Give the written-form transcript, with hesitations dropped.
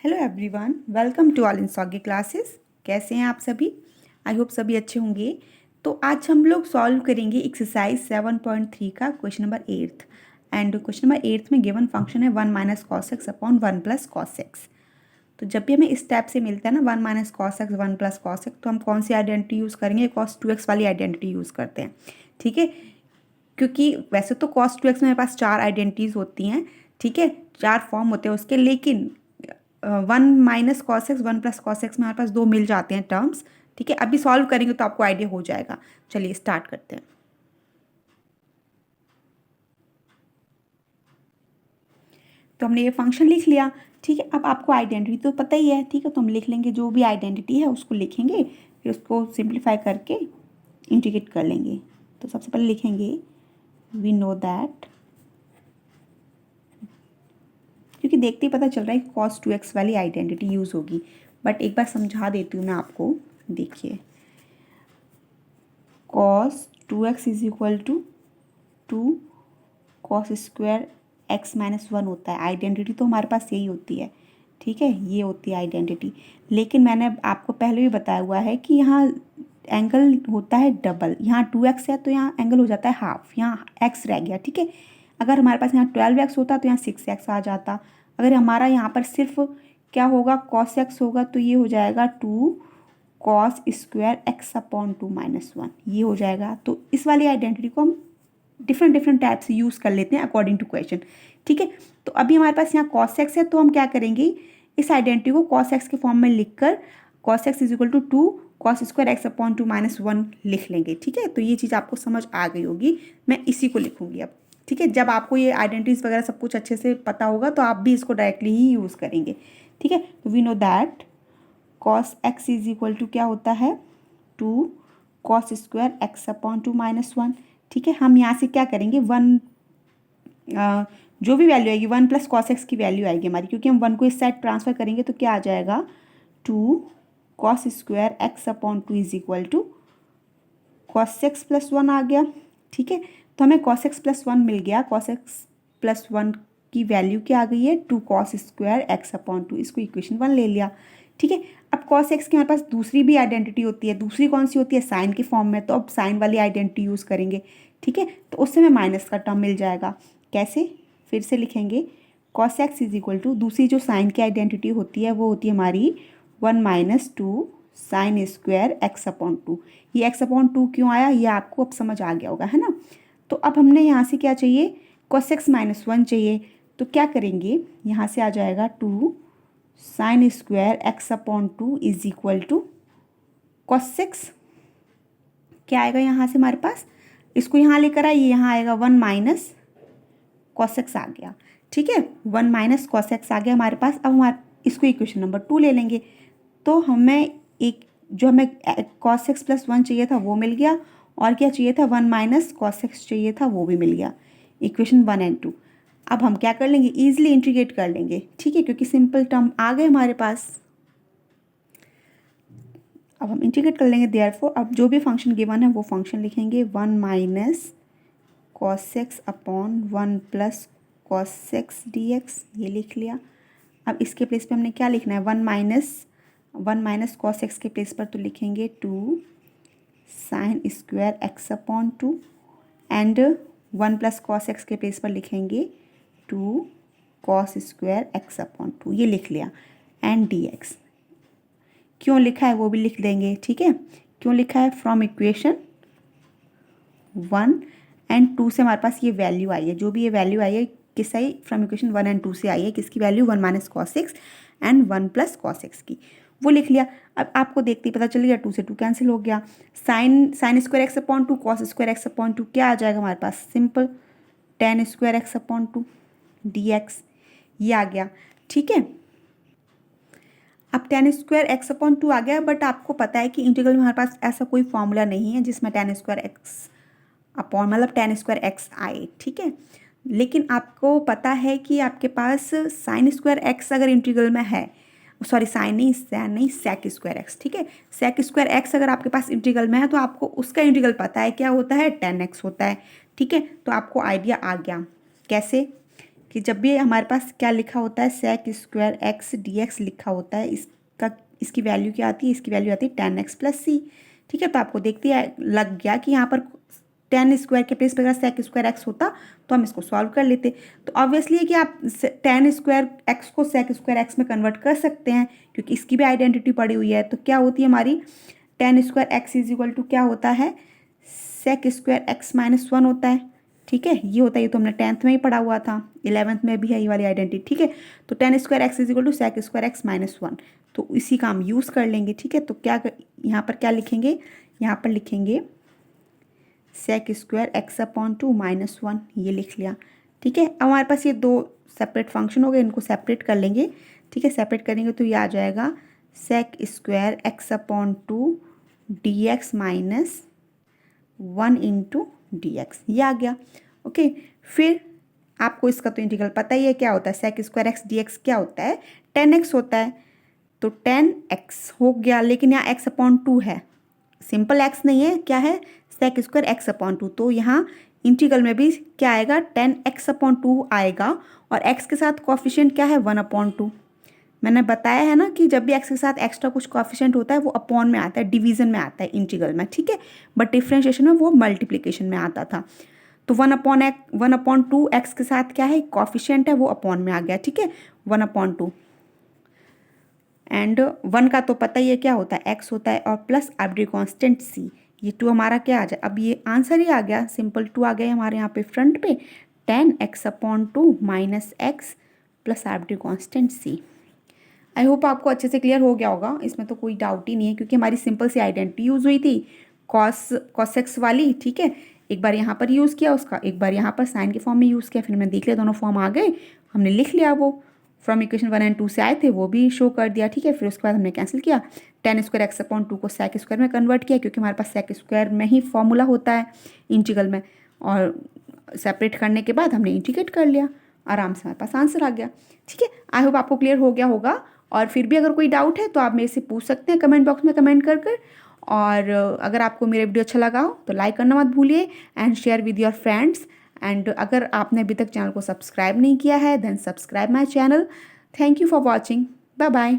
Hello everyone, welcome to all in सॉगी classes. कैसे हैं आप सभी? आई होप सभी अच्छे होंगे। तो आज हम लोग सॉल्व करेंगे एक्सरसाइज 7.3 का question number 8। And question number 8 में गिवन फंक्शन है 1 minus cos x upon 1 plus cos x. तो जब भी हमें इस टाइप से मिलता है ना 1 minus cos x 1 plus cos x, तो हम कौन सी आइडेंटिटी यूज़ करेंगे? कॉस 2x वाली आइडेंटिटी यूज़ करते हैं। ठीक है, क्योंकि वैसे तो कॉस 2x में मेरे पास 4 आइडेंटिटीज़ होती हैं। ठीक है, 4 फॉर्म होते हैं उसके, लेकिन 1 minus cos x 1 plus cos x में हमारे पास 2 मिल जाते हैं टर्म्स। ठीक है, अभी सॉल्व करेंगे तो आपको आइडिया हो जाएगा। चलिए स्टार्ट करते हैं। तो हमने ये फंक्शन लिख लिया। ठीक है, अब आपको आइडेंटिटी तो पता ही है। ठीक है, तो हम लिख लेंगे जो भी आइडेंटिटी है उसको लिखेंगे, फिर उसको सिंप्लीफाई करके इंटीग्रेट कर लेंगे। तो सबसे पहले लिखेंगे वी नो दैट, क्योंकि देखते ही पता चल रहा है कि कॉस 2x वाली आइडेंटिटी यूज़ होगी। बट एक बार समझा देती हूँ मैं आपको। देखिए, cos 2x is equal to 2 cos square x minus 1 होता है। आइडेंटिटी तो हमारे पास यही होती है। ठीक है, ये होती है आइडेंटिटी। लेकिन मैंने आपको पहले भी बताया हुआ है कि यहाँ एंगल होता है डबल। यहाँ 2x है तो यहाँ एंगल हो जाता है हाफ, यहाँ x रह गया। ठीक है, अगर हमारे पास यहाँ 12x होता तो यहाँ 6x आ जाता। अगर हमारा यहाँ पर सिर्फ क्या होगा, cos x होगा, तो ये हो जाएगा 2 cos square x upon 2 minus 1, ये हो जाएगा। तो इस वाली आइडेंटिटी को हम डिफरेंट डिफरेंट टाइप से यूज़ कर लेते हैं अकॉर्डिंग टू क्वेश्चन। ठीक है, तो अभी हमारे पास यहाँ cos x है, तो हम क्या करेंगे, इस आइडेंटिटी को cos x के फॉर्म में लिखकर cos x is equal to 2 cos square x upon 2 minus 1 लिख लेंगे। ठीक है, तो ये चीज़ आपको समझ आ गई होगी। मैं इसी को लिखूंगी अब। ठीक है, जब आपको ये आइडेंटिटीज वगैरह सब कुछ अच्छे से पता होगा तो आप भी इसको डायरेक्टली ही यूज़ करेंगे। ठीक है, तो we know that cos x is equal to क्या होता है, 2 cos square x upon 2 minus 1। ठीक है, हम यहाँ से क्या करेंगे, 1 जो भी वैल्यू आएगी 1 प्लस कॉस एक्स की वैल्यू आएगी हमारी, क्योंकि हम 1 को इस साइड ट्रांसफर करेंगे तो क्या आ जाएगा, 2 cos square x upon 2 is equal to cos x plus 1 आ गया। ठीक है, तो हमें कॉस एक्स प्लस 1 मिल गया। कॉस एक्स प्लस 1 की वैल्यू क्या आ गई है, 2 कॉस स्क्वायर एक्स अपॉन 2। इसको इक्वेशन 1 ले लिया। ठीक है, अब कॉस एक्स की हमारे पास दूसरी भी आइडेंटिटी होती है। दूसरी कौन सी होती है, साइन के फॉर्म में, तो अब साइन वाली आइडेंटिटी यूज़ करेंगे। ठीक है, तो उससे हमें माइनस का टर्म मिल जाएगा। कैसे, फिर से लिखेंगे, cos x is equal to दूसरी जो साइन की आइडेंटिटी होती है वो होती है हमारी 1 minus 2 sine square x upon 2। ये एक्स अपॉन 2 क्यों आया, ये आपको अब समझ आ गया होगा, है ना। तो अब हमने यहाँ से क्या चाहिए, कॉस एक्स माइनस 1 चाहिए। तो क्या करेंगे, यहाँ से आ जाएगा 2 sine square x upon 2 is equal to cos x. क्या आएगा यहाँ से हमारे पास, इसको यहाँ लेकर आइए, यहाँ आएगा 1 माइनस कॉस एक्स आ गया। ठीक है, 1 माइनस कॉस एक्स आ गया हमारे पास। अब हमारे इसको इक्वेशन नंबर 2 ले लेंगे। तो हमें एक जो हमें कॉस एक्स प्लस 1 चाहिए था वो मिल गया, और क्या चाहिए था, 1 माइनस कॉस एक्स चाहिए था, वो भी मिल गया। Equation 1 and 2। अब हम क्या कर लेंगे, ईजिली इंटीग्रेट कर लेंगे। ठीक है, क्योंकि सिंपल टर्म आ गए हमारे पास। अब हम इंटीग्रेट कर लेंगे। देयरफॉर अब जो भी फंक्शन गिवन है वो फंक्शन लिखेंगे, 1 minus cos x upon 1 plus cos x d x, ये लिख लिया। अब इसके प्लेस पे हमने क्या लिखना है, 1 माइनस कॉस एक्स के प्लेस पर तो लिखेंगे 2 sine square x upon 2, and 1 plus cos x के प्लेस पर लिखेंगे 2 कॉस स्क्वायर एक्स अपॉन 2, ये लिख लिया, एंड डी एक्स। क्यों लिखा है वो भी लिख देंगे। ठीक है, क्यों लिखा है, फ्रॉम इक्वेशन 1 एंड 2 से हमारे पास ये वैल्यू आई है। जो भी ये वैल्यू आई है किस आई, फ्रॉम इक्वेशन 1 एंड 2 से आई है। किसकी value, 1 minus cos x and 1 plus cos x की, वो लिख लिया। अब आपको देखते ही पता चल गया, 2 से 2 कैंसिल हो गया। Sine square x upon 2 cos square x upon 2 क्या आ जाएगा हमारे पास, simple tan square x upon 2 d x, ये आ गया। ठीक है, अब टेन स्क्वायर एक्स अपॉन 2 आ गया। बट आपको पता है कि इंटीग्रल में हमारे पास ऐसा कोई फॉर्मूला नहीं है जिसमें टेन स्क्वायर एक्स अपॉन मतलब टेन स्क्वायर एक्स आए। ठीक है, लेकिन आपको पता है कि आपके पास साइन स्क्वायर एक्स अगर इंटीग्रल में है, सॉरी साइन नहीं, सैन नहीं, सेक स्क्वायर एक्स। ठीक है, सेक स्क्वायर एक्स अगर आपके पास इंटीग्रल में है तो आपको उसका इंटीग्रल पता है क्या होता है, 10x होता है। ठीक है, तो आपको आइडिया आ गया। कैसे, कि जब भी हमारे पास क्या लिखा होता है sec square x d x लिखा होता है, इसकी वैल्यू क्या आती है, इसकी वैल्यू आती है 10x प्लस सी। ठीक है, तो आपको देखते लग गया कि यहाँ पर 10 स्क्वायर के प्लेस पर अगर सेक स्क्वायर एक्स होता तो हम इसको सॉल्व कर लेते। तो ऑब्वियसली है कि आप 10 स्क्वायर एक्स को सेक स्क्वायर एक्स में कन्वर्ट कर सकते हैं, क्योंकि इसकी भी आइडेंटिटी पड़ी हुई है। तो क्या होती है हमारी 10 square x is equal to क्या होता है, सेक स्क्वायर एक्स माइनस 1 होता है। ठीक है, ये होता है, ये तो हमने 10th में ही पढ़ा हुआ था, 11th में भी है ये वाली आइडेंटिटी। ठीक है, तो 10 square x is equal to sec square x minus 1, तो इसी का हम यूज़ कर लेंगे। ठीक है, तो क्या यहाँ पर क्या लिखेंगे, यहाँ पर लिखेंगे sec square x upon 2 minus 1, ये लिख लिया। ठीक है, अब हमारे पास ये दो सेपरेट फंक्शन हो गए, इनको सेपरेट कर लेंगे। ठीक है, सेपरेट करेंगे तो ये आ जाएगा sec square x upon 2 d x minus 1 into d x, ये आ गया। ओके, फिर आपको इसका तो इंटीग्रल पता ही है क्या होता है, sec square x d x क्या होता है, 10x होता है। तो 10x हो गया, लेकिन यहाँ x अपॉन 2 है, सिंपल x नहीं है, क्या है, सेक स्क्वायर एक्स अपॉन 2। तो यहाँ इंटीग्रल में भी क्या आएगा, 10x अपॉन 2 आएगा, और x के साथ कोफिशिएंट क्या है, 1 अपॉन 2। मैंने बताया है ना कि जब भी x के साथ एक्स्ट्रा कुछ कोफिशिएंट होता है वो अपॉन में आता है, डिवीजन में आता है इंटीग्रल में। ठीक है, बट डिफ्रेंशिएशन में वो मल्टीप्लिकेशन में आता था। तो 1/2 एक्स के साथ क्या है, कोफिशिएंट है, वो अपॉन में आ गया। ठीक है, 1/2 एंड 1 का तो पता ही है क्या होता है, x होता है, और प्लस आर्बिट्रेरी कांस्टेंट c, ये 2 हमारा क्या आ जाए, अब ये आंसर ही आ गया, सिंपल 2 आ गया हमारे यहाँ पे फ्रंट पे, 10x/2 minus x plus arbitrary constant c। I hope आपको अच्छे से क्लियर हो गया होगा, इसमें तो कोई डाउट ही नहीं है, क्योंकि हमारी सिंपल सी आइडेंटिटी यूज़ हुई थी कॉस एक्स वाली। ठीक है, एक बार यहाँ पर यूज़ किया उसका, एक बार यहाँ पर साइन के फॉर्म में यूज़ किया, फिर मैंने देख लिया दोनों फॉर्म आ गए, हमने लिख लिया, वो फ्रॉम इक्वेशन 1 और 2 से आए थे वो भी शो कर दिया। ठीक है, फिर उसके बाद हमने कैंसिल किया, 10 स्क्वायर एक्स अपॉन 2 को सेक स्क्वायर में कन्वर्ट किया, क्योंकि हमारे पास सेक स्क्वायर में ही फॉर्मूला होता है इंटीग्रल में, और सेपरेट करने के बाद हमने इंटीग्रेट कर लिया, आराम से हमारे पास आंसर आ गया। ठीक है, आई होप आपको क्लियर हो गया होगा, और फिर भी अगर कोई डाउट है तो आप मेरे से पूछ सकते हैं कमेंट बॉक्स में कमेंट कर। और अगर आपको मेरा वीडियो अच्छा लगा हो तो लाइक करना मत भूलिए and share with your friends. And अगर आपने अभी तक चैनल को सब्सक्राइब नहीं किया है then subscribe my channel. Thank you for watching, bye bye.